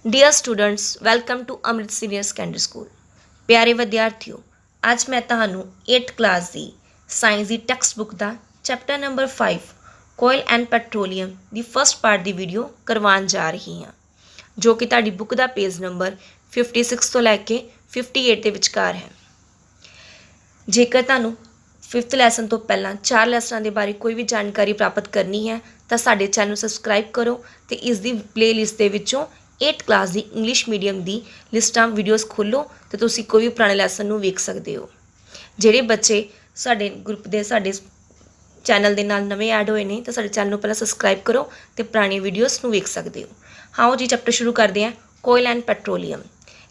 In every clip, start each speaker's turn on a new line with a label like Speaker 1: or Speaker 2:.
Speaker 1: Dear students welcome to Amrit senior secondary school. प्यारे विद्यार्थियों, आज मैं ਤੁਹਾਨੂੰ 8th क्लास ਦੀ ਸਾਇੰਸ ਦੀ ਟੈਕਸਟ ਬੁੱਕ ਦਾ chapter number 5 coal and petroleum ਦੀ ਫਸਟ ਪਾਰਟ ਦੀ ਵੀਡੀਓ ਕਰਵਾਉਣ ਜਾ ਰਹੀ ਹਾਂ, ਜੋ ਕਿ ਤੁਹਾਡੀ ਬੁੱਕ ਦਾ ਪੇਜ ਨੰਬਰ 56 ਤੋਂ ਲੈ ਕੇ 58 ਦੇ ਵਿਚਕਾਰ ਹੈ। ਜੇਕਰ ਤੁਹਾਨੂੰ 5th ਲੈਸਨ ਤੋਂ ਪਹਿਲਾਂ 4 ਲੈਸਨਾਂ ਦੇ ਬਾਰੇ ਕੋਈ ਵੀ ਜਾਣਕਾਰੀ ਪ੍ਰਾਪਤ ਕਰਨੀ ਹੈ ਤਾਂ ਸਾਡੇ ਚੈਨਲ ਨੂੰ ਸਬਸਕ੍ਰਾਈਬ ਕਰੋ ਤੇ ਇਸ ਦੀ ਪਲੇਲਿਸਟ ਦੇ ਵਿੱਚੋਂ 8th ਕਲਾਸ ਦੀ ਇੰਗਲਿਸ਼ ਮੀਡੀਅਮ ਦੀ ਲਿਸਟਾਂ ਵੀਡੀਓਜ਼ ਖੋਲ੍ਹੋ ਤੇ ਤੁਸੀਂ ਕੋਈ ਵੀ ਪੁਰਾਣੇ ਲੈਸਨ ਨੂੰ ਵੇਖ ਸਕਦੇ ਹੋ। ਜਿਹੜੇ ਬੱਚੇ ਸਾਡੇ ਗਰੁੱਪ ਦੇ ਸਾਡੇ ਚੈਨਲ ਦੇ ਨਾਲ ਨਵੇਂ ਐਡ ਹੋਏ ਨੇ ਤਾਂ ਸਾਡੇ ਚੈਨਲ ਨੂੰ ਪਹਿਲਾਂ ਸਬਸਕ੍ਰਾਈਬ ਕਰੋ ਤੇ ਪੁਰਾਣੀ ਵੀਡੀਓਜ਼ ਨੂੰ ਵੇਖ ਸਕਦੇ ਹੋ। ਆਓ ਜੀ ਚੈਪਟਰ ਸ਼ੁਰੂ ਕਰਦੇ ਹਾਂ। ਕੋਇਲ ਐਂਡ ਪੈਟਰੋਲੀਅਮ,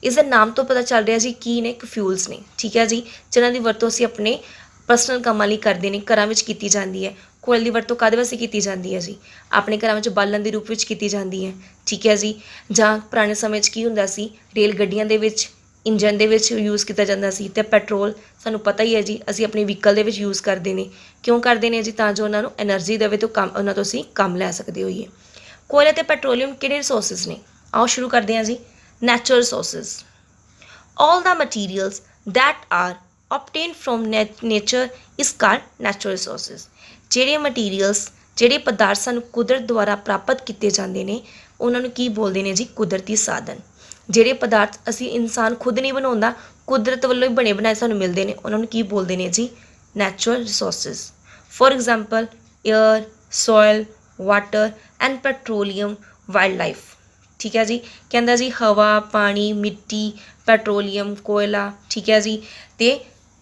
Speaker 1: ਇਸ ਦੇ ਨਾਮ ਤੋਂ ਪਤਾ ਚੱਲ ਰਿਹਾ ਜੀ ਕੀ ਨੇ, ਇੱਕ ਫਿਊਲਸ ਨੇ, ਠੀਕ ਹੈ ਜੀ, ਜਿਨ੍ਹਾਂ ਦੀ ਵਰਤੋਂ ਅਸੀਂ ਆਪਣੇ ਪਰਸਨਲ ਕੰਮਾਂ ਲਈ ਕਰਦੇ ਨੇ, ਘਰਾਂ ਵਿੱਚ ਕੀਤੀ ਜਾਂਦੀ ਹੈ। ਕੋਇਲ ਦੀ ਵਰਤੋਂ ਕਾਹਦੇ ਵਾਸਤੇ ਕੀਤੀ ਜਾਂਦੀ ਹੈ ਜੀ? ਆਪਣੇ ਘਰਾਂ ਵਿੱਚ ਬਾਲਣ ਦੇ ਰੂਪ ਵਿੱਚ ਕੀਤੀ ਜਾਂਦੀ ਹੈ, ਠੀਕ ਹੈ ਜੀ। ਜਾਂ ਪੁਰਾਣੇ ਸਮੇਂ 'ਚ ਕੀ ਹੁੰਦਾ ਸੀ, ਰੇਲ ਗੱਡੀਆਂ ਦੇ ਵਿੱਚ ਇੰਜਨ ਦੇ ਵਿੱਚ ਯੂਜ਼ ਕੀਤਾ ਜਾਂਦਾ ਸੀ। ਅਤੇ ਪੈਟਰੋਲ ਸਾਨੂੰ ਪਤਾ ਹੀ ਹੈ ਜੀ, ਅਸੀਂ ਆਪਣੇ ਵਹੀਕਲ ਦੇ ਵਿੱਚ ਯੂਜ਼ ਕਰਦੇ ਨੇ। ਕਿਉਂ ਕਰਦੇ ਨੇ ਜੀ? ਤਾਂ ਜੋ ਉਹਨਾਂ ਨੂੰ ਐਨਰਜੀ ਦੇਵੇ ਤੋਂ ਕੰਮ ਉਹਨਾਂ ਤੋਂ ਅਸੀਂ ਕੰਮ ਲੈ ਸਕਦੇ ਹੋਈਏ। ਕੋਇਲ ਅਤੇ ਪੈਟਰੋਲੀਅਮ ਕਿਹੜੇ ਰਿਸੋਰਸਿਸ ਨੇ? ਆਓ ਸ਼ੁਰੂ ਕਰਦੇ ਹਾਂ ਜੀ। Natural resources, all the materials that are obtained from nature is called natural resources। ਜਿਹੜੇ ਮਟੀਰੀਅਲਸ, ਜਿਹੜੇ ਪਦਾਰਥ ਸਾਨੂੰ ਕੁਦਰਤ ਦੁਆਰਾ ਪ੍ਰਾਪਤ ਕੀਤੇ ਜਾਂਦੇ ਨੇ ਉਹਨਾਂ ਨੂੰ ਕੀ ਬੋਲਦੇ ਨੇ ਜੀ? ਕੁਦਰਤੀ ਸਾਧਨ। ਜਿਹੜੇ ਪਦਾਰਥ ਅਸੀਂ ਇਨਸਾਨ ਖੁਦ ਨਹੀਂ ਬਣਾਉਂਦਾ, ਕੁਦਰਤ ਵੱਲੋਂ ਹੀ ਬਣੇ ਬਣਾਏ ਸਾਨੂੰ ਮਿਲਦੇ ਨੇ, ਉਹਨਾਂ ਨੂੰ ਕੀ ਬੋਲਦੇ ਨੇ ਜੀ? Natural resources. For example air, soil, water and petroleum, wildlife, ਠੀਕ ਹੈ ਜੀ। ਕਹਿੰਦਾ ਜੀ ਹਵਾ, ਪਾਣੀ, ਮਿੱਟੀ, ਪੈਟਰੋਲੀਅਮ, ਕੋਇਲਾ, ਠੀਕ ਹੈ ਜੀ, ਅਤੇ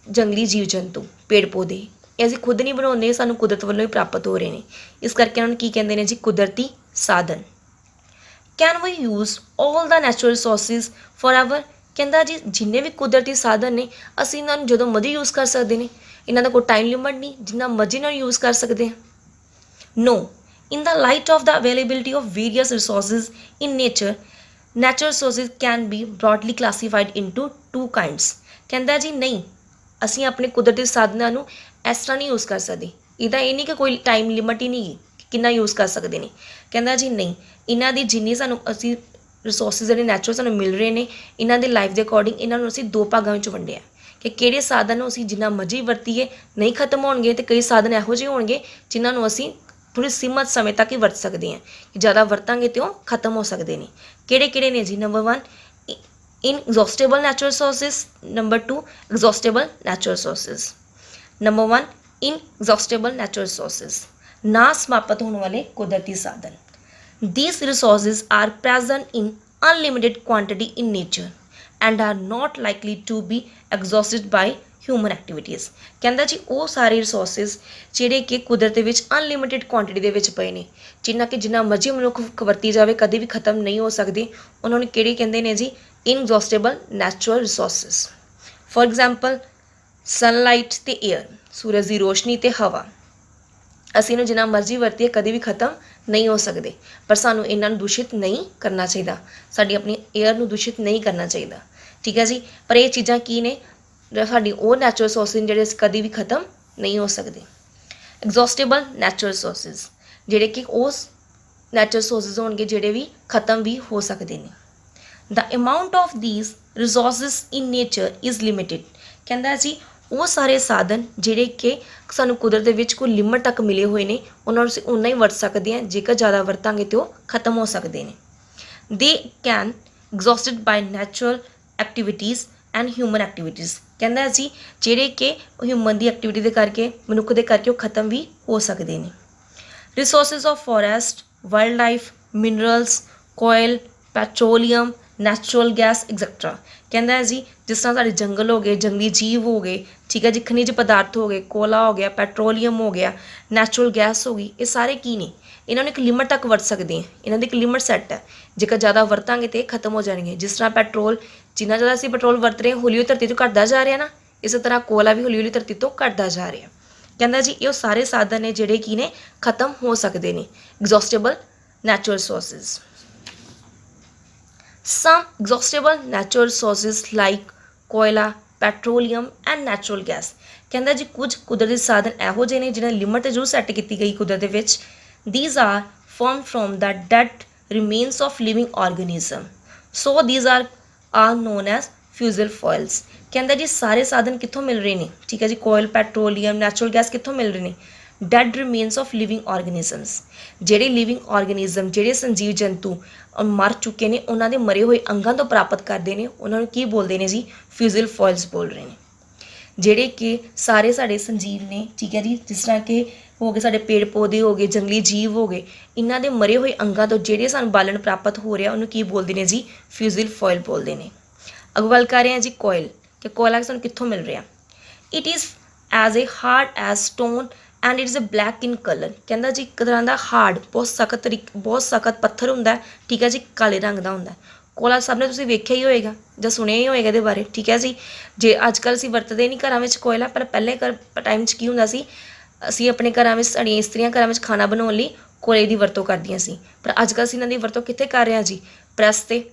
Speaker 1: ਜੰਗਲੀ ਜੀਵ ਜੰਤੂ, ਪੇੜ ਪੌਦੇ, ਇਹ ਅਸੀਂ ਖੁਦ ਨਹੀਂ ਬਣਾਉਂਦੇ, ਸਾਨੂੰ ਕੁਦਰਤ ਵੱਲੋਂ ਹੀ ਪ੍ਰਾਪਤ ਹੋ ਰਹੇ ਨੇ। ਇਸ ਕਰਕੇ ਉਹਨਾਂ ਨੂੰ ਕੀ ਕਹਿੰਦੇ ਨੇ ਜੀ? ਕੁਦਰਤੀ ਸਾਧਨ। Can we use all the natural resources forever. ਕਹਿੰਦਾ ਜੀ ਜਿੰਨੇ ਵੀ ਕੁਦਰਤੀ ਸਾਧਨ ਨੇ ਅਸੀਂ ਇਹਨਾਂ ਨੂੰ ਜਦੋਂ ਮਰਜ਼ੀ ਯੂਜ਼ ਕਰ ਸਕਦੇ ਨੇ, ਇਹਨਾਂ ਦਾ ਕੋਈ ਟਾਈਮ ਲਿਮਟ ਨਹੀਂ, ਜਿੰਨਾ ਮਰਜ਼ੀ ਨਾਲ ਯੂਜ਼ ਕਰ ਸਕਦੇ ਹਾਂ। ਨੋ, in the light of the availability of various resources in nature, natural resources can be broadly classified into two kinds। ਕਹਿੰਦਾ ਜੀ ਨਹੀਂ, ਅਸੀਂ ਆਪਣੇ ਕੁਦਰਤੀ ਸਾਧਨਾਂ ਨੂੰ ਇਸ ਤਰ੍ਹਾਂ ਨਹੀਂ ਯੂਜ਼ ਕਰ ਸਕਦੇ। ਇਹਦਾ ਇਹ ਨਹੀਂ ਕਿ ਕੋਈ ਟਾਈਮ ਲਿਮਟ ਹੀ ਨਹੀਂ ਕਿ ਕਿੰਨਾ ਯੂਜ਼ ਕਰ ਸਕਦੇ ਨੇ। ਕਹਿੰਦਾ ਜੀ ਨਹੀਂ, ਇਹਨਾਂ ਦੀ ਜਿੰਨੀ ਸਾਨੂੰ ਅਸੀਂ ਰਿਸੋਰਸਿਸ ਜਿਹੜੇ ਨੈਚੁਰਲ ਸਾਨੂੰ ਮਿਲ ਰਹੇ ਨੇ, ਇਹਨਾਂ ਦੇ ਲਾਈਫ ਦੇ ਅਕੋਰਡਿੰਗ ਇਹਨਾਂ ਨੂੰ ਅਸੀਂ ਦੋ ਭਾਗਾਂ ਵਿੱਚ ਵੰਡਿਆ ਕਿ ਕਿਹੜੇ ਸਾਧਨ ਨੂੰ ਅਸੀਂ ਜਿੰਨਾ ਮਰਜ਼ੀ ਵਰਤੀਏ ਨਹੀਂ ਖਤਮ ਹੋਣਗੇ, ਅਤੇ ਕਈ ਸਾਧਨ ਇਹੋ ਜਿਹੇ ਹੋਣਗੇ ਜਿਨ੍ਹਾਂ ਨੂੰ ਅਸੀਂ ਥੋੜ੍ਹੀ ਸੀਮਤ ਸਮੇਂ ਤੱਕ ਹੀ ਵਰਤ ਸਕਦੇ ਹਾਂ, ਕਿ ਜ਼ਿਆਦਾ ਵਰਤਾਂਗੇ ਤਾਂ ਉਹ ਖਤਮ ਹੋ ਸਕਦੇ ਨੇ। ਕਿਹੜੇ ਕਿਹੜੇ ਨੇ ਜੀ? Number 1 inexhaustible natural resources, number 2 exhaustible natural resources. Number 1 inexhaustible natural resources, ਨਾ ਸਮਾਪਤ ਹੋਣ ਵਾਲੇ ਕੁਦਰਤੀ ਸਾਧਨ। These resources are present in unlimited quantity in nature and are not likely to be exhausted by human activities. ਕਹਿੰਦਾ ਜੀ ਉਹ ਸਾਰੇ ਰਿਸੋਰਸਿਸ ਜਿਹੜੇ ਕਿ ਕੁਦਰਤ ਦੇ ਵਿੱਚ ਅਨਲਿਮਿਟਿਡ ਕੁਆਂਟਿਟੀ ਦੇ ਵਿੱਚ ਪਏ ਨੇ, ਜਿੰਨਾ ਕਿ ਜਿੰਨਾ ਮਰਜ਼ੀ ਮਨੁੱਖ ਵਰਤੀ ਜਾਵੇ ਕਦੇ ਵੀ ਖਤਮ ਨਹੀਂ ਹੋ ਸਕਦੇ, ਉਹਨਾਂ ਨੂੰ ਕਿਹੜੇ ਕਹਿੰਦੇ ਨੇ ਜੀ? Inexhaustible natural resources. For example sunlight ਅਤੇ ਏਅਰ, ਸੂਰਜ ਦੀ ਰੋਸ਼ਨੀ ਅਤੇ ਹਵਾ, ਅਸੀਂ ਇਹਨੂੰ ਜਿੰਨਾ ਮਰਜ਼ੀ ਵਰਤੀਏ ਕਦੇ ਵੀ ਖਤਮ ਨਹੀਂ ਹੋ ਸਕਦੇ, ਪਰ ਸਾਨੂੰ ਇਹਨਾਂ ਨੂੰ ਦੂਸ਼ਿਤ ਨਹੀਂ ਕਰਨਾ ਚਾਹੀਦਾ, ਸਾਡੀ ਆਪਣੀ ਏਅਰ ਨੂੰ ਦੂਸ਼ਿਤ ਨਹੀਂ ਕਰਨਾ ਚਾਹੀਦਾ, ਠੀਕ ਹੈ ਜੀ। ਪਰ ਇਹ ਚੀਜ਼ਾਂ ਕੀ ਨੇ? ਸਾਡੀ ਉਹ ਨੈਚੁਰਲ ਰਿਸੋਰਸਿਸ ਜਿਹੜੇ ਅਸੀਂ ਕਦੇ ਵੀ ਖਤਮ ਨਹੀਂ ਹੋ ਸਕਦੇ। ਐਗਜ਼ੌਸਟੇਬਲ ਨੈਚੁਰਲ ਰਿਸੋਰਸਿਸ, ਜਿਹੜੇ ਕਿ ਉਸ ਨੈਚੁਰਲ ਰਿਸੋਰਸਿਸ ਹੋਣਗੇ ਜਿਹੜੇ ਵੀ ਖਤਮ ਵੀ ਹੋ ਸਕਦੇ ਨੇ। The amount of these resources in nature is limited. ਕਹਿੰਦਾ ਜੀ ਉਹ ਸਾਰੇ ਸਾਧਨ ਜਿਹੜੇ ਕਿ ਸਾਨੂੰ ਕੁਦਰਤ ਦੇ ਵਿੱਚ ਕੋਈ ਲਿਮਟ ਤੱਕ ਮਿਲੇ ਹੋਏ ਨੇ, ਉਹਨਾਂ ਨੂੰ ਅਸੀਂ ਓਨਾ ਹੀ ਵਰਤ ਸਕਦੇ ਹਾਂ, ਜੇਕਰ ਜ਼ਿਆਦਾ ਵਰਤਾਂਗੇ ਤਾਂ ਉਹ ਖਤਮ ਹੋ ਸਕਦੇ ਨੇ। They can exhausted by natural activities and human activities. ਕਹਿੰਦਾ ਜੀ ਜਿਹੜੇ ਕਿ ਹਿਊਮਨ ਦੀ ਐਕਟੀਵਿਟੀ ਦੇ ਕਰਕੇ, ਮਨੁੱਖ ਦੇ ਕਰਕੇ ਉਹ ਖਤਮ ਵੀ ਹੋ ਸਕਦੇ ਨੇ। Resources of forest, wild life, minerals, coal, petroleum, natural gas etcetera. ਕਹਿੰਦਾ ਜੀ ਜਿਸ ਤਰ੍ਹਾਂ ਸਾਡੇ ਜੰਗਲ ਹੋ ਗਏ, ਜੰਗਲੀ ਜੀਵ ਹੋ ਗਏ, ਠੀਕ ਹੈ ਜੀ, ਖਣਿਜ ਪਦਾਰਥ ਹੋ ਗਏ, ਕੋਲਾ ਹੋ ਗਿਆ, ਪੈਟਰੋਲੀਅਮ ਹੋ ਗਿਆ, ਨੈਚੁਰਲ ਗੈਸ ਹੋ ਗਈ, ਇਹ ਸਾਰੇ ਕੀ ਨੇ? ਇਹਨਾਂ ਨੂੰ ਇੱਕ ਲਿਮਟ ਤੱਕ ਵਰਤ ਸਕਦੇ ਹਾਂ, ਇਹਨਾਂ ਦੀ ਇੱਕ ਲਿਮਟ ਸੈੱਟ ਹੈ, ਜੇਕਰ ਜ਼ਿਆਦਾ ਵਰਤਾਂਗੇ ਤਾਂ ਇਹ ਖਤਮ ਹੋ ਜਾਣਗੇ। ਜਿਸ ਤਰ੍ਹਾਂ ਪੈਟਰੋਲ, ਜਿੰਨਾ ਜ਼ਿਆਦਾ ਅਸੀਂ ਪੈਟਰੋਲ ਵਰਤ ਰਹੇ ਹਾਂ ਹੌਲੀ ਹੌਲੀ ਧਰਤੀ ਤੋਂ ਘਟਦਾ ਜਾ ਰਿਹਾ ਨਾ, ਇਸੇ ਤਰ੍ਹਾਂ ਕੋਲਾ ਵੀ ਹੌਲੀ ਹੌਲੀ ਧਰਤੀ ਤੋਂ ਘਟਦਾ ਜਾ ਰਿਹਾ। ਕਹਿੰਦਾ ਜੀ ਇਹ ਸਾਰੇ ਸਾਧਨ ਨੇ ਜਿਹੜੇ ਕੀ ਨੇ? ਖਤਮ ਹੋ ਸਕਦੇ ਨੇ। Exhaustible natural resources. Some exhaustible natural resources like ਕੋਇਲਾ, ਪੈਟਰੋਲੀਅਮ ਐਂਡ ਨੈਚੁਰਲ ਗੈਸ। ਕਹਿੰਦਾ ਜੀ ਕੁਝ ਕੁਦਰਤੀ ਸਾਧਨ ਇਹੋ ਜਿਹੇ ਨੇ ਜਿਹਨਾਂ ਲਿਮਟ ਜ਼ਰੂਰ ਸੈੱਟ ਕੀਤੀ ਗਈ ਕੁਦਰਤ ਦੇ ਵਿੱਚ। These are formed from the dead remains of living organism। So these are known as fossil fuels. ਕਹਿੰਦਾ ਜੀ ਸਾਰੇ ਸਾਧਨ ਕਿੱਥੋਂ ਮਿਲ ਰਹੇ ਨੇ, ਠੀਕ ਹੈ ਜੀ, ਕੋਇਲ, ਪੈਟਰੋਲੀਅਮ, ਨੈਚੁਰਲ ਗੈਸ ਕਿੱਥੋਂ ਮਿਲ ਰਹੇ ਨੇ, dead remains of living organisms, ਜਿਹੜੇ ਲਿਵਿੰਗ ਆਰਗੇਨਿਜ਼ਮ, ਜਿਹੜੇ ਸੰਜੀਵ ਜੰਤੂ ਮਰ ਚੁੱਕੇ ਨੇ ਉਹਨਾਂ ਦੇ ਮਰੇ ਹੋਏ ਅੰਗਾਂ ਤੋਂ ਪ੍ਰਾਪਤ ਕਰਦੇ ਨੇ, ਉਹਨਾਂ ਨੂੰ ਕੀ ਬੋਲਦੇ ਨੇ ਜੀ, ਫਿਊਜ਼ਲ ਫੋਇਲਸ ਬੋਲ ਰਹੇ ਨੇ। ਜਿਹੜੇ ਕਿ ਸਾਰੇ ਸਾਡੇ ਸੰਜੀਵ ਨੇ, ਠੀਕ ਹੈ ਜੀ, ਜਿਸ ਤਰ੍ਹਾਂ ਕਿ ਹੋ ਗਏ ਸਾਡੇ ਪੇੜ ਪੌਦੇ ਹੋ ਗਏ, ਜੰਗਲੀ ਜੀਵ ਹੋ ਗਏ, ਇਹਨਾਂ ਦੇ ਮਰੇ ਹੋਏ ਅੰਗਾਂ ਤੋਂ ਜਿਹੜੇ ਸਾਨੂੰ ਬਾਲਣ ਪ੍ਰਾਪਤ ਹੋ ਰਿਹਾ ਉਹਨੂੰ ਕੀ ਬੋਲਦੇ ਨੇ ਜੀ, ਫਿਊਜ਼ਲ ਫੋਇਲ ਬੋਲਦੇ ਨੇ। ਅੱਗੋਂ ਗੱਲ ਕਰ ਰਹੇ ਹਾਂ ਜੀ ਕੋਇਲ, ਕਿ ਕੋਇਲਾ ਸਾਨੂੰ ਕਿੱਥੋਂ ਮਿਲ ਰਿਹਾ। It is as a hard as stone and it is a black in colour. ਕਹਿੰਦਾ ਜੀ ਇੱਕ ਤਰ੍ਹਾਂ ਦਾ ਹਾਰਡ, ਬਹੁਤ ਸਖਤ ਪੱਥਰ ਹੁੰਦਾ, ਠੀਕ ਹੈ ਜੀ, ਕਾਲੇ ਰੰਗ ਦਾ ਹੁੰਦਾ। ਕੋਲਾ ਸਭ ਨੇ ਤੁਸੀਂ ਵੇਖਿਆ ਹੀ ਹੋਏਗਾ ਜਾਂ ਸੁਣਿਆ ਹੀ ਹੋਏਗਾ ਇਹਦੇ ਬਾਰੇ, ਠੀਕ ਹੈ ਜੀ। ਜੇ ਅੱਜ ਕੱਲ੍ਹ ਅਸੀਂ ਵਰਤਦੇ ਨਹੀਂ ਘਰਾਂ ਵਿੱਚ ਕੋਇਲਾ, ਪਰ ਪਹਿਲੇ ਟਾਈਮ 'ਚ ਕੀ ਹੁੰਦਾ ਸੀ, ਅਸੀਂ ਆਪਣੇ ਘਰਾਂ ਵਿੱਚ, ਸਾਡੀਆਂ ਇਸਤਰੀਆਂ ਘਰਾਂ ਵਿੱਚ ਖਾਣਾ ਬਣਾਉਣ ਲਈ ਕੋਲੇ ਦੀ ਵਰਤੋਂ ਕਰਦੀਆਂ ਸੀ। ਪਰ ਅੱਜ ਕੱਲ੍ਹ ਅਸੀਂ ਇਹਨਾਂ ਦੀ ਵਰਤੋਂ ਕਿੱਥੇ ਕਰ ਰਹੇ ਹਾਂ ਜੀ, ਪ੍ਰੈਸ 'ਤੇ,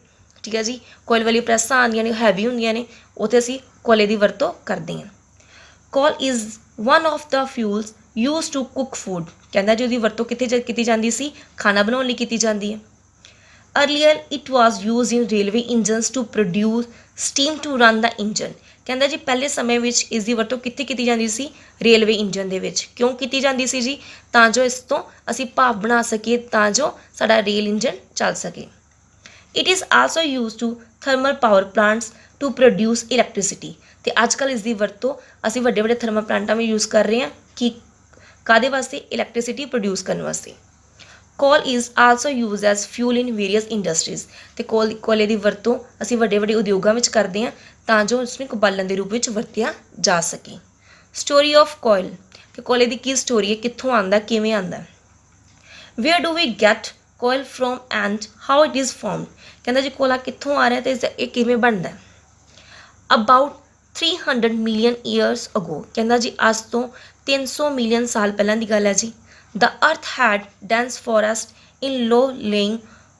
Speaker 1: ਠੀਕ ਹੈ ਜੀ। ਕੋਇਲ ਵਾਲੀ ਪ੍ਰੈਸਾਂ ਆਉਂਦੀਆਂ ਨੇ, ਹੈਵੀ ਹੁੰਦੀਆਂ ਨੇ, ਉੱਥੇ ਅਸੀਂ ਕੋਲੇ ਦੀ ਵਰਤੋਂ ਕਰਦੇ ਹਾਂ। Coal is one of the fuels use to cook food. ਕਹਿੰਦਾ ਜੀ ਉਹਦੀ ਵਰਤੋਂ ਕਿੱਥੇ ਕੀਤੀ ਜਾਂਦੀ ਸੀ, ਖਾਣਾ ਬਣਾਉਣ ਲਈ ਕੀਤੀ ਜਾਂਦੀ ਹੈ। Earlier it was used in railway engines to produce steam to run the engine। ਕਹਿੰਦਾ ਜੀ ਪਹਿਲੇ ਸਮੇਂ ਵਿੱਚ ਇਸ ਦੀ ਵਰਤੋਂ ਕਿੱਥੇ ਕੀਤੀ ਜਾਂਦੀ ਸੀ, ਰੇਲਵੇ ਇੰਜਨ ਦੇ ਵਿੱਚ। ਕਿਉਂ ਕੀਤੀ ਜਾਂਦੀ ਸੀ ਜੀ, ਤਾਂ ਜੋ ਇਸ ਤੋਂ ਅਸੀਂ ਭਾਪ ਬਣਾ ਸਕੀਏ, ਤਾਂ ਜੋ ਸਾਡਾ ਰੇਲ ਇੰਜਨ ਚੱਲ ਸਕੇ। It is also use to thermal power plants to produce electricity. ਅਤੇ ਅੱਜ ਕੱਲ੍ਹ ਇਸ ਦੀ ਵਰਤੋਂ ਅਸੀਂ ਵੱਡੇ ਵੱਡੇ ਥਰਮਲ ਪਲਾਂਟਾਂ ਵਿੱਚ ਯੂਜ਼ ਕਰ ਰਹੇ ਹਾਂ, ਕਿ ਕਾਹਦੇ ਵਾਸਤੇ, ਇਲੈਕਟ੍ਰੀਸਿਟੀ ਪ੍ਰੋਡਿਊਸ ਕਰਨ ਵਾਸਤੇ। ਕੋਲ is also use as fuel in various industries. ਅਤੇ ਕੋਲੇ ਦੀ ਵਰਤੋਂ ਅਸੀਂ ਵੱਡੇ ਵੱਡੇ ਉਦਯੋਗਾਂ ਵਿੱਚ ਕਰਦੇ ਹਾਂ, ਤਾਂ ਜੋ ਉਸਨੂੰ ਇੱਕ ਬਾਲਣ ਦੇ ਰੂਪ ਵਿੱਚ ਵਰਤਿਆ ਜਾ ਸਕੇ। ਸਟੋਰੀ ਆਫ ਕੋਇਲ, ਕਿ ਕੋਲੇ ਦੀ ਕੀ ਸਟੋਰੀ ਹੈ, ਕਿੱਥੋਂ ਆਉਂਦਾ, ਕਿਵੇਂ ਆਉਂਦਾ। Where do we get coal from and how it is formed. ਕਹਿੰਦਾ ਜੀ ਕੋਲਾ ਕਿੱਥੋਂ ਆ ਰਿਹਾ ਅਤੇ ਇਹ ਕਿਵੇਂ ਬਣਦਾ। ਅਬਾਊਟ 300 ਮਿਲੀਅਨ ਈਅਰਸ ਅਗੋ। ਕਹਿੰਦਾ ਜੀ ਅੱਜ ਤੋਂ 300 ਮਿਲੀਅਨ ਸਾਲ ਪਹਿਲਾਂ ਦੀ ਗੱਲ ਹੈ ਜੀ। The earth had dense forest in low-lying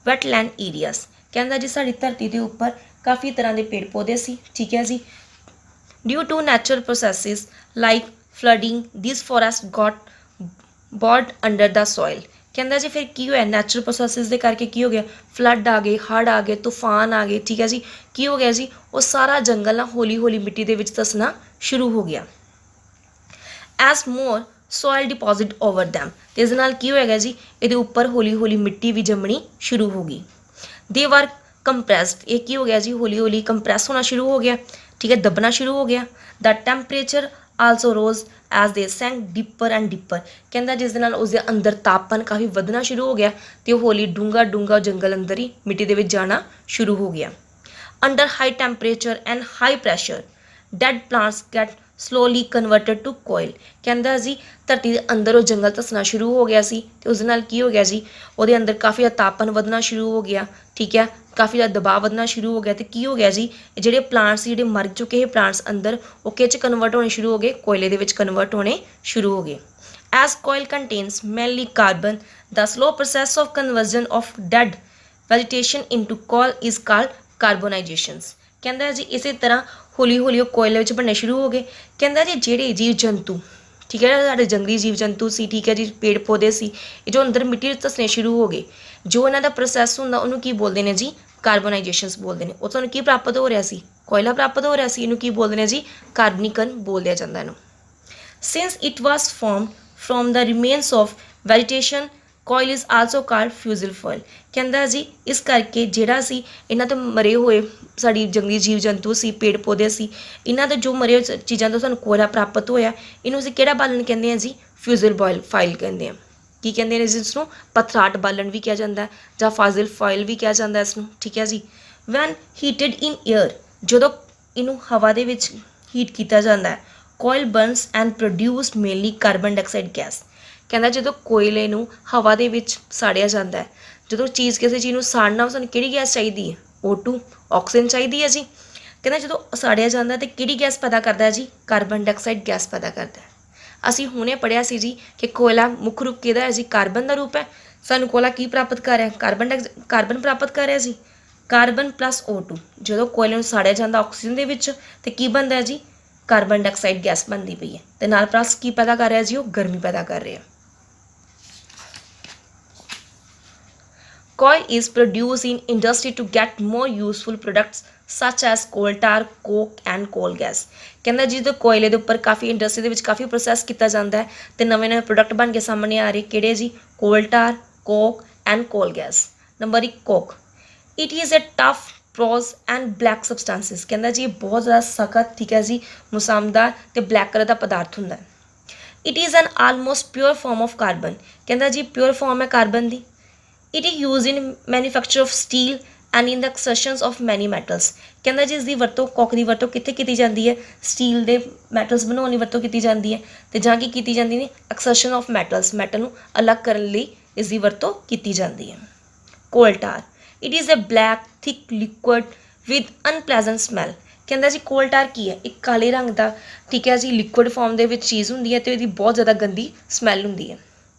Speaker 1: wetland areas। ਕਹਿੰਦਾ ਜੀ ਸਾਡੀ ਧਰਤੀ ਦੇ ਉੱਪਰ ਕਾਫੀ ਤਰ੍ਹਾਂ ਦੇ ਪੇੜ ਪੌਦੇ ਸੀ, ਠੀਕ ਹੈ ਜੀ। Due to natural processes like flooding, these forests got buried under the soil। ਕਹਿੰਦਾ ਜੀ ਫਿਰ ਕੀ ਹੋਇਆ, ਨੈਚੁਰਲ ਪ੍ਰੋਸੈਸਿਸ ਦੇ ਕਰਕੇ ਕੀ ਹੋ ਗਿਆ, ਫਲੱਡ ਆ ਗਏ, ਹੜ੍ਹ ਆ ਗਏ, ਤੂਫਾਨ ਆ ਗਏ, ਠੀਕ ਹੈ ਜੀ। ਕੀ ਹੋ ਗਿਆ ਜੀ, ਉਹ ਸਾਰਾ ਜੰਗਲ ਨਾ ਹੌਲੀ ਹੌਲੀ ਮਿੱਟੀ ਦੇ ਵਿੱਚ ਧੱਸਣਾ ਸ਼ੁਰੂ ਹੋ ਗਿਆ। ਐਸ ਮੋਰ ਸੋਇਲ ਡਿਪੋਜ਼ਿਟ ਓਵਰ ਦੈਮ। ਅਤੇ ਇਸ ਨਾਲ ਕੀ ਹੋਏਗਾ ਜੀ, ਇਹਦੇ ਉੱਪਰ ਹੌਲੀ ਹੌਲੀ ਮਿੱਟੀ ਵੀ ਜੰਮਣੀ ਸ਼ੁਰੂ ਹੋ ਗਈ। ਦੇ ਵਰ ਕੰਪਰੈਸਡ। ਇਹ ਕੀ ਹੋ ਗਿਆ ਜੀ, ਹੌਲੀ ਹੌਲੀ ਕੰਪਰੈਸ ਹੋਣਾ ਸ਼ੁਰੂ ਹੋ ਗਿਆ, ਠੀਕ ਹੈ, ਦੱਬਣਾ ਸ਼ੁਰੂ ਹੋ ਗਿਆ। ਦਾ ਟੈਂਪਰੇਚਰ ਆਲਸੋ ਰੋਜ਼ ਐਜ਼ ਦੇ ਸੈਂਕ ਡਿੱਪਰ ਐਂਡ ਡਿੱਪਰ। ਕਹਿੰਦਾ ਜਿਸ ਦੇ ਨਾਲ ਉਸਦੇ ਅੰਦਰ ਤਾਪਮਾਨ ਕਾਫੀ ਵਧਣਾ ਸ਼ੁਰੂ ਹੋ ਗਿਆ, ਅਤੇ ਉਹ ਹੌਲੀ ਡੂੰਘਾ ਜੰਗਲ ਅੰਦਰ ਹੀ ਮਿੱਟੀ ਦੇ ਵਿੱਚ ਜਾਣਾ ਸ਼ੁਰੂ ਹੋ ਗਿਆ। Under high temperature and high pressure dead plants get slowly converted to coal. ਕਹਿੰਦਾ ਜੀ ਧਰਤੀ ਦੇ ਅੰਦਰ ਉਹ ਜੰਗਲ ਧੱਸਣਾ ਸ਼ੁਰੂ ਹੋ ਗਿਆ ਸੀ, ਅਤੇ ਉਸ ਨਾਲ ਕੀ ਹੋ ਗਿਆ ਜੀ, ਉਹਦੇ ਅੰਦਰ ਕਾਫੀ ਜ਼ਿਆਦਾ ਤਾਪਮਾਨ ਵਧਣਾ ਸ਼ੁਰੂ ਹੋ ਗਿਆ, ਠੀਕ ਹੈ, ਕਾਫੀ ਜ਼ਿਆਦਾ ਦਬਾਅ ਵਧਣਾ ਸ਼ੁਰੂ ਹੋ ਗਿਆ। ਅਤੇ ਕੀ ਹੋ ਗਿਆ ਜੀ, ਜਿਹੜੇ ਪਲਾਂਟਸ ਜਿਹੜੇ ਮਰ ਚੁੱਕੇ ਇਹ ਪਲਾਂਟਸ ਅੰਦਰ, ਉਹ ਕਿਹ 'ਚ ਕਨਵਰਟ ਹੋਣੇ ਸ਼ੁਰੂ ਹੋ ਗਏ, ਕੋਇਲੇ ਦੇ ਵਿੱਚ ਕਨਵਰਟ ਹੋਣੇ ਸ਼ੁਰੂ ਹੋ ਗਏ। As coal contains mainly carbon, the slow process of conversion of dead vegetation into coal is called carbonisations. ਕਹਿੰਦਾ ਜੀ ਇਸੇ ਤਰ੍ਹਾਂ ਹੌਲੀ ਹੌਲੀ ਉਹ ਕੋਇਲੇ ਵਿੱਚ ਬਣਨੇ ਸ਼ੁਰੂ ਹੋ ਗਏ। ਕਹਿੰਦਾ ਜੀ ਜਿਹੜੇ ਜੀਵ ਜੰਤੂ, ਠੀਕ ਹੈ, ਸਾਡੇ ਜੰਗਲੀ ਜੀਵ ਜੰਤੂ ਸੀ, ਠੀਕ ਹੈ ਜੀ, ਪੇੜ ਪੌਦੇ ਸੀ, ਇਹ ਜੋ ਅੰਦਰ ਮਿੱਟੀ ਵਿੱਚ ਧੱਸਣੇ ਸ਼ੁਰੂ ਹੋ ਗਏ, ਜੋ ਇਹਨਾਂ ਦਾ ਪ੍ਰੋਸੈਸ ਹੁੰਦਾ ਉਹਨੂੰ ਕੀ ਬੋਲਦੇ ਨੇ ਜੀ, ਕਾਰਬੋਨਾਈਜੇਸ਼ਨਸ ਬੋਲਦੇ ਨੇ। ਉਹ ਤੁਹਾਨੂੰ ਕੀ ਪ੍ਰਾਪਤ ਹੋ ਰਿਹਾ ਸੀ, ਕੋਇਲਾ ਪ੍ਰਾਪਤ ਹੋ ਰਿਹਾ ਸੀ, ਇਹਨੂੰ ਕੀ ਬੋਲਦੇ ਨੇ ਜੀ, ਕਾਰਬਨੀਕਨ ਬੋਲਿਆ ਜਾਂਦਾ ਇਹਨੂੰ। Since it was formed from the remains of vegetation coal is also called fossil fuel. ਕਹਿੰਦਾ ਜੀ ਇਸ ਕਰਕੇ ਜਿਹੜਾ ਸੀ ਇਹਨਾਂ ਤੋਂ ਮਰੇ ਹੋਏ ਸਾਡੀ ਜੰਗਲੀ ਜੀਵ ਜੰਤੂ ਸੀ, ਪੇੜ ਪੌਦੇ ਸੀ, ਇਹਨਾਂ ਦੇ ਜੋ ਮਰੇ ਹੋਏ ਚੀਜ਼ਾਂ ਤੋਂ ਸਾਨੂੰ ਕੋਇਲਾ ਪ੍ਰਾਪਤ ਹੋਇਆ, ਇਹਨੂੰ ਅਸੀਂ ਕਿਹੜਾ ਬਾਲਣ ਕਹਿੰਦੇ ਹਾਂ ਜੀ, ਫਿਊਜ਼ਲ ਫਾਇਲ ਕਹਿੰਦੇ ਹਾਂ। ਕੀ ਕਹਿੰਦੇ ਨੇ ਜਿਸ ਨੂੰ ਪਥਰਾਟ ਬਾਲਣ ਵੀ ਕਿਹਾ ਜਾਂਦਾ ਹੈ, ਜਾਂ ਫਾਜ਼ਿਲ ਫਾਇਲ ਵੀ ਕਿਹਾ ਜਾਂਦਾ ਇਸ ਨੂੰ, ਠੀਕ ਹੈ ਜੀ। ਵੈਨ ਹੀਟਡ ਇਨ ਏਅਰ, ਜਦੋਂ ਇਹਨੂੰ ਹਵਾ ਦੇ ਵਿੱਚ ਹੀਟ ਕੀਤਾ ਜਾਂਦਾ ਹੈ, coal burns and produced mainly carbon dioxide gas. ਕਹਿੰਦਾ ਜਦੋਂ ਕੋਇਲੇ ਨੂੰ ਹਵਾ ਦੇ ਵਿੱਚ ਸਾੜਿਆ ਜਾਂਦਾ ਹੈ, ਜਦੋਂ ਕਿਸੇ ਚੀਜ਼ ਨੂੰ ਸਾੜਨਾ ਸਾਨੂੰ ਕਿਹੜੀ ਗੈਸ ਚਾਹੀਦੀ ਹੈ, O2 ਆਕਸੀਜਨ ਚਾਹੀਦੀ ਹੈ ਜੀ। ਕਹਿੰਦਾ ਜਦੋਂ ਸਾੜਿਆ ਜਾਂਦਾ ਤਾਂ ਕਿਹੜੀ ਗੈਸ ਪੈਦਾ ਕਰਦਾ ਹੈ ਜੀ, ਕਾਰਬਨ ਡਾਈਆਕਸਾਈਡ ਗੈਸ ਪੈਦਾ ਕਰਦਾ ਹੈ। ਅਸੀਂ ਹੁਣੇ ਪੜ੍ਹਿਆ ਸੀ ਜੀ ਕਿ ਕੋਇਲਾ ਮੁੱਖ ਰੂਪ ਕਿਹਦਾ ਹੈ ਜੀ, ਕਾਰਬਨ ਦਾ ਰੂਪ ਹੈ। ਸਾਨੂੰ ਕੋਇਲਾ ਕੀ ਪ੍ਰਾਪਤ ਕਰ ਰਿਹਾ, ਕਾਰਬਨ ਪ੍ਰਾਪਤ ਕਰ ਰਿਹਾ ਜੀ, ਕਾਰਬਨ ਪਲੱਸ O2। ਜਦੋਂ ਕੋਇਲੇ ਨੂੰ ਸਾੜਿਆ ਜਾਂਦਾ ਆਕਸੀਜਨ ਦੇ ਵਿੱਚ, ਤੇ ਕੀ ਬਣਦਾ ਹੈ ਜੀ, ਕਾਰਬਨ ਡਾਈਆਕਸਾਈਡ ਗੈਸ ਬਣਦੀ ਪਈ ਹੈ, ਅਤੇ ਨਾਲ ਪਲੱਸ ਕੀ ਪੈਦਾ ਕਰ ਰਿਹਾ ਜੀ, ਉਹ ਗਰਮੀ ਪੈਦਾ ਕਰ ਰਿਹਾ। Coal is produced in industry to get more useful products such as coal tar, coke and coal gas। ਕਹਿੰਦਾ ਜਦੋਂ ਕੋਇਲੇ ਦੇ ਉੱਪਰ ਕਾਫੀ ਇੰਡਸਟਰੀ ਦੇ ਵਿੱਚ ਕਾਫੀ ਪ੍ਰੋਸੈਸ ਕੀਤਾ ਜਾਂਦਾ ਹੈ ਤੇ ਨਵੇਂ ਨਵੇਂ ਪ੍ਰੋਡਕਟ ਬਣ ਕੇ ਸਾਹਮਣੇ ਆ ਰਹੇ ਕਿਹੜੇ ਜੀ coal tar coke and coal gas. Number 1 coke. It is a tough porous and black substances. ਕਹਿੰਦਾ ਜੀ ਇਹ ਬਹੁਤ ਜ਼ਿਆਦਾ ਸਖਤ ਠੀਕ ਹੈ ਜੀ ਮੁਸਾਮਦਾਰ ਤੇ ਬਲੈਕ ਕਲਰ ਦਾ ਪਦਾਰਥ ਹੁੰਦਾ ਹੈ। It is an almost pure form of carbon. ਕਹਿੰਦਾ ਜੀ ਪਿਓਰ ਫਾਰਮ ਹੈ ਕਾਰਬਨ ਦੀ। It is use in manufacture of steel and in the extractions of many metals. ਕਹਿੰਦਾ ਜੀ ਇਸ ਦੀ ਵਰਤੋਂ ਕੋਕ ਦੀ ਵਰਤੋਂ ਕਿੱਥੇ ਕੀਤੀ ਜਾਂਦੀ ਹੈ ਸਟੀਲ ਦੇ ਮੈਟਲਸ ਬਣਾਉਣ ਦੀ ਵਰਤੋਂ ਕੀਤੀ ਜਾਂਦੀ ਹੈ ਤੇ ਜਾਂ ਕੀ ਕੀਤੀ ਜਾਂਦੀ ਨੇ ਐਕਸਟ੍ਰੈਕਸ਼ਨ ਆਫ ਮੈਟਲਸ ਮੈਟਲ ਨੂੰ ਅਲੱਗ ਕਰਨ ਲਈ ਇਸ ਦੀ ਵਰਤੋਂ ਕੀਤੀ ਜਾਂਦੀ ਹੈ। Coal tar. It is a black thick liquid with unpleasant smell. ਕਹਿੰਦਾ ਜੀ ਕੋਲ ਟਾਰ ਕੀ ਹੈ ਇੱਕ ਕਾਲੇ ਰੰਗ ਦਾ ਠੀਕ ਹੈ ਜੀ ਲਿਕੁਇਡ ਫਾਰਮ ਦੇ ਵਿੱਚ ਚੀਜ਼ ਹੁੰਦੀ ਹੈ ਤੇ ਇਹਦੀ ਬਹੁਤ ਜ਼ਿਆਦਾ ਗੰਦੀ ਸਮੈਲ ਹੁੰਦੀ ਹੈ।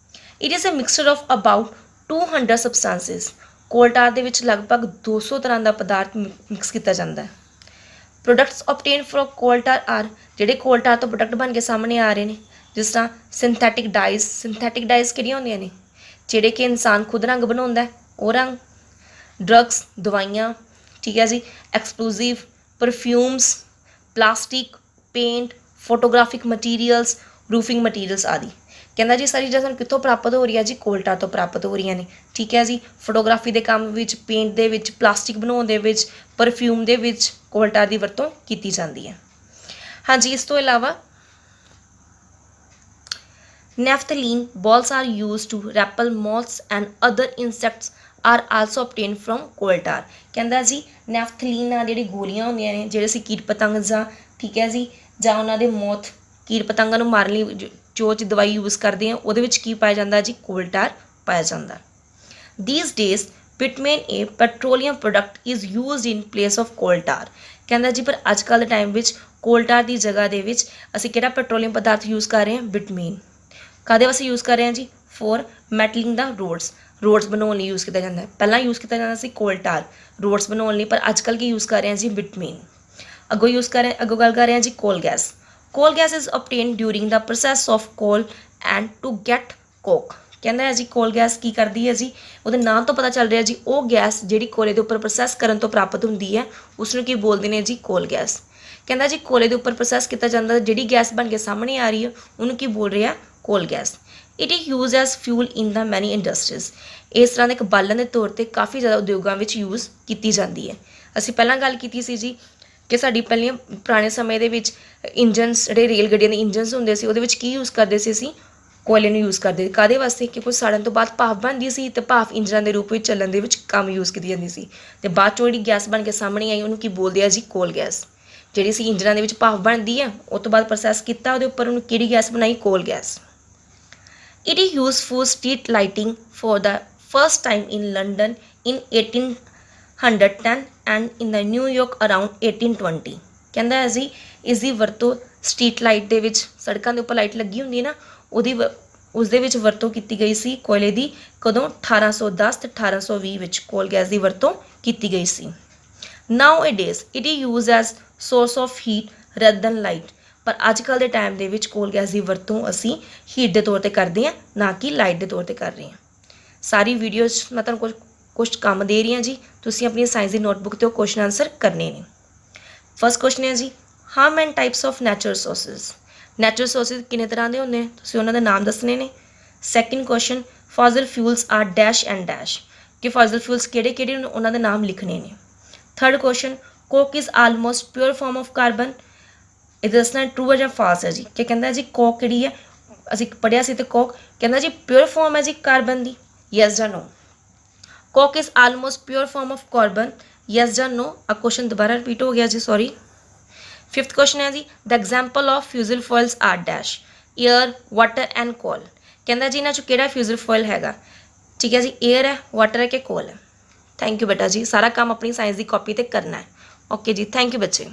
Speaker 1: It is a mixture of about 200 substances. Coal tar ਦੇ ਵਿੱਚ ਲਗਭਗ 200 ਤਰ੍ਹਾਂ ਦਾ ਪਦਾਰਥ ਮਿਕਸ ਕੀਤਾ ਜਾਂਦਾ ਹੈ। ਪ੍ਰੋਡਕਟਸ obtained from ਕੋਲ ਟਾਰ ਆਰ। ਜਿਹੜੇ ਕੋਲ ਟਾਰ ਤੋਂ ਪ੍ਰੋਡਕਟ ਬਣ ਕੇ ਸਾਹਮਣੇ ਆ ਰਹੇ ਨੇ ਜਿਸ ਤਰ੍ਹਾਂ ਸਿੰਥੈਟਿਕ ਡਾਈਜ਼। ਸਿੰਥੈਟਿਕ ਡਾਈਜ਼ ਕਿਹੜੀਆਂ ਹੁੰਦੀਆਂ ਨੇ ਜਿਹੜੇ ਕਿ ਇਨਸਾਨ ਖੁਦ ਰੰਗ ਬਣਾਉਂਦਾ ਉਹ ਰੰਗ। ਡਰੱਗਸ ਦਵਾਈਆਂ ਠੀਕ ਹੈ ਜੀ explosive perfumes plastic paint photographic materials roofing materials ਆਦਿ। ਕਹਿੰਦਾ ਜੀ ਸਾਰੀ ਚੀਜ਼ਾਂ ਸਾਨੂੰ ਕਿੱਥੋਂ ਪ੍ਰਾਪਤ ਹੋ ਰਹੀ ਹੈ ਜੀ ਕੋਲ ਟਾਰ ਤੋਂ ਪ੍ਰਾਪਤ ਹੋ ਰਹੀਆਂ ਨੇ ਠੀਕ ਹੈ ਜੀ ਫੋਟੋਗ੍ਰਾਫੀ ਦੇ ਕੰਮ ਵਿੱਚ ਪੇਂਟ ਦੇ ਵਿੱਚ ਪਲਾਸਟਿਕ ਬਣਾਉਣ ਦੇ ਵਿੱਚ ਪਰਫਿਊਮ ਦੇ ਵਿੱਚ ਕੋਲ ਟਾਰ ਦੀ ਵਰਤੋਂ ਕੀਤੀ ਜਾਂਦੀ ਹੈ। ਹਾਂਜੀ ਇਸ ਤੋਂ ਇਲਾਵਾ ਨੈਫਥਲੀਨ balls are used to repel moths and other insects are also obtained from coal tar। ਕਹਿੰਦਾ ਜੀ ਨੈਫਥਲੀਨ ਨਾਲ ਜਿਹੜੀ ਗੋਲੀਆਂ ਹੁੰਦੀਆਂ ਨੇ ਜਿਹੜੇ ਅਸੀਂ ਕੀਟ ਪਤੰਗ ਜਾਂ ਠੀਕ ਹੈ ਜੀ ਜਾਂ ਉਹਨਾਂ ਦੇ ਮੌਤ ਕੀਟ ਪਤੰਗਾਂ ਨੂੰ ਮਾਰਨ ਲਈ ਜੋ ਚ ਦਵਾਈ ਯੂਜ਼ ਕਰਦੇ ਆ ਉਹਦੇ ਵਿੱਚ ਕੀ ਪਾਇਆ ਜਾਂਦਾ ਜੀ ਕੋਲ ਟਾਰ ਪਾਇਆ ਜਾਂਦਾ। These days bitumen a petroleum product is used in place of coal tar। ਕਹਿੰਦਾ ਜੀ ਪਰ ਅੱਜ ਕੱਲ੍ਹ ਦੇ ਟਾਈਮ ਵਿੱਚ ਕੋਲ ਟਾਰ ਦੀ ਜਗ੍ਹਾ ਦੇ ਵਿੱਚ ਅਸੀਂ ਕਿਹੜਾ ਪੈਟਰੋਲੀਅਮ ਪਦਾਰਥ ਯੂਜ਼ ਕਰ ਰਹੇ ਹਾਂ ਬਿਟਮੇਨ। ਕਾਹਦੇ ਵਾਸਤੇ ਯੂਜ਼ ਕਰ ਰਹੇ ਹਾਂ ਜੀ ਫੋਰ ਮੈਟਲਿੰਗ ਦਾ ਰੋਡਸ ਬਣਾਉਣ ਲਈ ਯੂਜ਼ ਕੀਤਾ ਜਾਂਦਾ ਹੈ। ਪਹਿਲਾਂ ਯੂਜ਼ ਕੀਤਾ ਜਾਂਦਾ ਸੀ ਕੋਲ ਟਾਰ ਰੋਡਸ ਬਣਾਉਣ ਲਈ ਪਰ ਅੱਜ ਕੱਲ੍ਹ ਕੀ ਯੂਜ਼ ਕਰ ਰਹੇ ਹਾਂ ਜੀ ਬਿਟਮੇਨ। ਅੱਗੋਂ ਗੱਲ ਕਰ ਰਹੇ ਹਾਂ ਜੀ ਕੋਲ ਗੈਸ। ਕੋਲ gas is obtained during the process of ਕੋਲ ਐਂਡ ਟੂ ਗੈਟ ਕੋਕ। ਕਹਿੰਦਾ ਹੈ ਜੀ ਕੋਲ ਗੈਸ ਕੀ ਕਰਦੀ ਹੈ ਜੀ ਉਹਦੇ ਨਾਂ ਤੋਂ ਪਤਾ ਚੱਲ ਰਿਹਾ ਜੀ ਉਹ ਗੈਸ ਜਿਹੜੀ ਕੋਲੇ ਦੇ ਉੱਪਰ ਪ੍ਰੋਸੈਸ ਕਰਨ ਤੋਂ ਪ੍ਰਾਪਤ ਹੁੰਦੀ ਹੈ ਉਸ ਨੂੰ ਕੀ ਬੋਲਦੇ ਨੇ ਜੀ ਕੋਲ ਗੈਸ। ਕਹਿੰਦਾ ਜੀ ਕੋਲੇ ਦੇ ਉੱਪਰ ਪ੍ਰੋਸੈਸ ਕੀਤਾ ਜਾਂਦਾ ਜਿਹੜੀ ਗੈਸ ਬਣ ਕੇ ਸਾਹਮਣੇ ਆ ਰਹੀ ਹੈ ਉਹਨੂੰ ਕੀ ਬੋਲ ਰਿਹਾ coal gas. It is use as fuel in the many industries. ਇਸ ਤਰ੍ਹਾਂ ਦੇ ਇੱਕ ਬਾਲਣ ਦੇ ਤੌਰ 'ਤੇ ਕਾਫੀ ਜ਼ਿਆਦਾ ਉਦਯੋਗਾਂ ਵਿੱਚ ਯੂਜ਼ ਕੀਤੀ ਜਾਂਦੀ ਹੈ। ਅਸੀਂ ਪਹਿਲਾਂ ਗੱਲ ਕੀਤੀ ਸੀ ਜੀ ਕਿ ਸਾਡੀ ਪਹਿਲੀਆਂ ਪੁਰਾਣੇ ਸਮੇਂ ਦੇ ਵਿੱਚ ਇੰਜਨਸ ਜਿਹੜੇ ਰੇਲ ਗੱਡੀਆਂ ਦੇ ਇੰਜਨਸ ਹੁੰਦੇ ਸੀ ਉਹਦੇ ਵਿੱਚ ਕੀ ਯੂਜ਼ ਕਰਦੇ ਸੀ ਅਸੀਂ ਕੋਇਲੇ ਨੂੰ ਯੂਜ਼ ਕਰਦੇ ਕਾਹਦੇ ਵਾਸਤੇ ਕਿ ਕੁਝ ਸਾੜਨ ਤੋਂ ਬਾਅਦ ਭਾਫ ਬਣਦੀ ਸੀ ਤੇ ਭਾਫ ਇੰਜਨਾਂ ਦੇ ਰੂਪ ਵਿੱਚ ਚੱਲਣ ਦੇ ਵਿੱਚ ਕੰਮ ਯੂਜ਼ ਕੀਤੀ ਜਾਂਦੀ ਸੀ ਤੇ ਬਾਅਦ ਚੋਂ ਜਿਹੜੀ ਗੈਸ ਬਣ ਕੇ ਸਾਹਮਣੇ ਆਈ ਉਹਨੂੰ ਕੀ ਬੋਲਦੇ ਆ ਜੀ ਕੋਲ ਗੈਸ। ਜਿਹੜੀ ਸੀ ਇੰਜਨਾਂ ਦੇ ਵਿੱਚ ਭਾਫ ਬਣਦੀ ਹੈ ਉਸ ਤੋਂ ਬਾਅਦ ਪ੍ਰੋਸੈਸ ਕੀਤਾ ਉਹਦੇ ਉੱਪਰ ਉਹਨੂੰ ਕਿਹੜੀ ਗੈਸ ਬਣਾਈ ਕੋਲ gas. It is use for street lighting for the first time in London in 1810 and in the New York around 1820। ਕਹਿੰਦਾ ਹੈ ਜੀ ਇਸ ਦੀ ਵਰਤੋਂ ਸਟਰੀਟ ਲਾਈਟ ਦੇ ਵਿੱਚ ਸੜਕਾਂ ਦੇ ਉੱਪਰ ਲਾਈਟ ਲੱਗੀ ਹੁੰਦੀ ਹੈ ਨਾ ਉਸ ਦੇ ਵਿੱਚ ਵਰਤੋਂ ਕੀਤੀ ਗਈ ਸੀ ਕੋਇਲੇ ਦੀ ਕਦੋਂ 1810 ਤੇ 1820 ਵਿੱਚ ਕੋਲ ਗੈਸ ਦੀ ਵਰਤੋਂ ਕੀਤੀ ਗਈ ਸੀ। Nowadays it is use as source of heat rather than light. ਪਰ ਅੱਜ ਕੱਲ੍ਹ ਦੇ ਟਾਈਮ ਦੇ ਵਿੱਚ ਕੋਲ ਗੈਸ ਦੀ ਵਰਤੋਂ ਅਸੀਂ ਹੀਟ ਦੇ ਤੌਰ 'ਤੇ ਕਰਦੇ ਹਾਂ ਨਾ ਕਿ ਲਾਈਟ ਦੇ ਤੌਰ 'ਤੇ ਕਰ ਰਹੇ ਹਾਂ। ਸਾਰੀ ਵੀਡੀਓ 'ਚ ਮੈਂ ਤੁਹਾਨੂੰ ਕੁਝ ਕੰਮ ਦੇ ਰਹੀ ਹਾਂ ਜੀ ਤੁਸੀਂ ਆਪਣੀ ਸਾਇੰਸ ਦੀ ਨੋਟਬੁੱਕ 'ਤੇ ਉਹ ਕੁਐਸਚਨ ਆਨਸਰ ਕਰਨੇ ਨੇ। ਫਸਟ ਕੁਐਸਚਨ ਹੈ ਜੀ how many types of natural sources. Natural sources ਕਿੰਨੇ ਤਰ੍ਹਾਂ ਦੇ ਹੁੰਦੇ ਨੇ ਤੁਸੀਂ ਉਹਨਾਂ ਦੇ ਨਾਮ ਦੱਸਣੇ ਨੇ। Second question fossil fuels are dash and dash ਕਿ ਫਾਜ਼ਲ ਫਿਊਲਸ ਕਿਹੜੇ ਕਿਹੜੇ ਉਹਨਾਂ ਦੇ ਨਾਮ ਲਿਖਣੇ ਨੇ। Third question Coke is almost pure form of carbon. ਇਹ ਦੱਸਣਾ ਟਰੂ ਹੈ ਜਾਂ ਫਾਲਸ ਹੈ ਜੀ ਕਿ ਕਹਿੰਦਾ ਜੀ ਕੋਕ ਕਿਹੜੀ ਹੈ ਅਸੀਂ ਪੜ੍ਹਿਆ ਸੀ ਤੇ ਕੋਕ ਕਹਿੰਦਾ ਜੀ ਪਿਓਰ ਫਾਰਮ ਹੈ ਜੀ ਕਾਰਬਨ ਦੀ ਯੈਸ ਜਾਂ no. Coke is almost pure form of carbon yes ਜਾਂ ਨੋ। ਆ ਕੁਐਸਚਨ ਦੁਬਾਰਾ ਰਿਪੀਟ ਹੋ ਗਿਆ ਜੀ ਸੌਰੀ। ਫਿਫਥ ਕੁਐਸਚਨ ਹੈ ਜੀ the example of fossil fuels are dash air water and coal. ਕਹਿੰਦਾ ਜੀ ਇਹਨਾਂ 'ਚੋਂ ਕਿਹੜਾ ਫਿਊਜ਼ਲ ਫੋਇਲ ਹੈਗਾ ਠੀਕ ਹੈ ਜੀ ਏਅਰ ਹੈ ਵਾਟਰ ਹੈ ਕਿ ਕੋਲ ਹੈ। ਥੈਂਕ ਯੂ ਬੇਟਾ ਜੀ ਸਾਰਾ ਕੰਮ ਆਪਣੀ ਸਾਇੰਸ ਦੀ ਕਾਪੀ 'ਤੇ ਕਰਨਾ ਹੈ। ਓਕੇ ਜੀ ਥੈਂਕ ਯੂ ਬੱਚੇ।